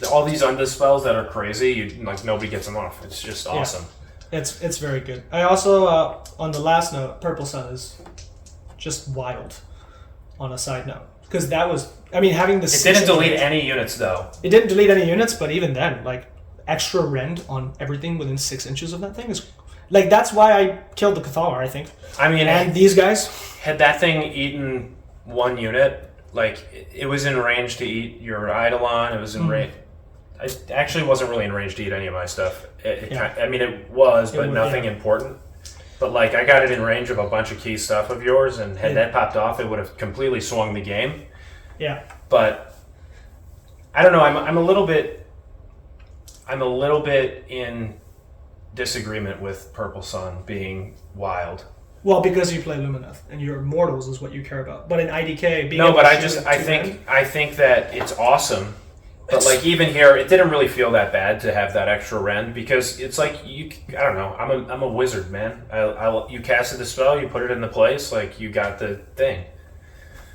all these undispels that are crazy. Nobody gets them off. It's just awesome. It's very good. I also on the last note, Purple Sun is just wild. On a side note, because that was. I mean, having the. It didn't delete any units though. It didn't delete any units, but even then, like extra rend on everything within 6 inches of that thing is. Like that's why I killed the Cathalar, I think. I mean, and these guys had that thing eaten 1 unit. Like it was in range to eat your Eidolon. It was in range. It actually wasn't really in range to eat any of my stuff. I mean, it was, but nothing important. But like, I got it in range of a bunch of key stuff of yours, and had that popped off, it would have completely swung the game. Yeah. But I don't know. I'm a little bit in disagreement with Purple Sun being wild. Well, because you play Lumineth and your mortals is what you care about. But in IDK, being no, but I think that it's awesome. But like even here, it didn't really feel that bad to have that extra rend because it's like I don't know. I'm a wizard, man. You casted the spell, you put it into place, like you got the thing.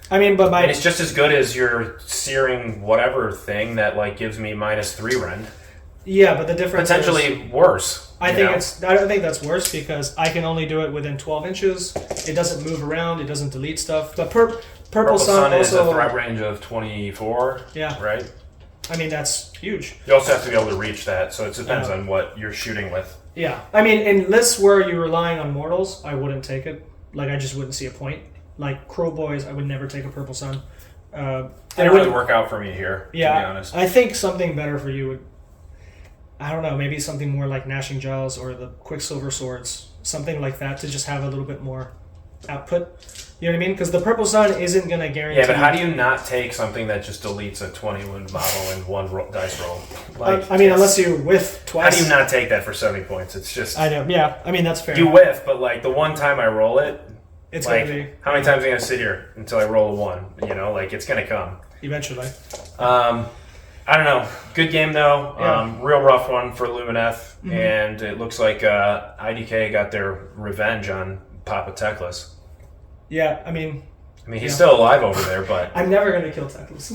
I mean, but and it's just as good as your searing whatever thing that like gives me -3 rend. Yeah, but the difference potentially worse. I don't think that's worse because I can only do it within 12 inches. It doesn't move around. It doesn't delete stuff. But Purple Sun is also a threat range of 24. Yeah. Right. I mean, that's huge. You also have to be able to reach that, so it depends on what you're shooting with. Yeah. I mean, in lists where you're relying on mortals, I wouldn't take it. Like, I just wouldn't see a point. Like, Crow Boys, I would never take a Purple Sun. It didn't really work out for me here, to be honest. I think something better for you would, I don't know, maybe something more like Gnashing Jaws or the Quicksilver Swords. Something like that to just have a little bit more output. You know what I mean? Because the Purple Sun isn't going to guarantee... Yeah, but how do you not take something that just deletes a 20-wound model in one dice roll? Like, I mean, unless you whiff twice. How do you not take that for 70 points? It's just... I know, yeah. I mean, that's fair. You whiff, but like the one time I roll it, it's like, going to be... How many times am I going to sit here until I roll a 1? You know, like, it's going to come. Eventually. I don't know. Good game, though. Yeah. Real rough one for Lumineth. Mm-hmm. And it looks like IDK got their revenge on Papa Teclis. Yeah, I mean, he's still alive over there, but... I'm never going to kill Teclis.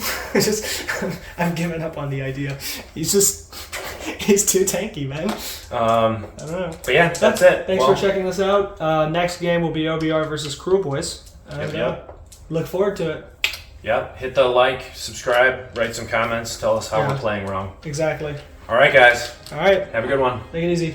I've given up on the idea. He's too tanky, man. I don't know. But yeah, that's it. Thanks for checking this out. Next game will be OBR versus Cruel Boys. Look forward to it. Yep. Hit the like, subscribe, write some comments, tell us how we're playing wrong. Exactly. All right, guys. All right. Have a good one. Take it easy.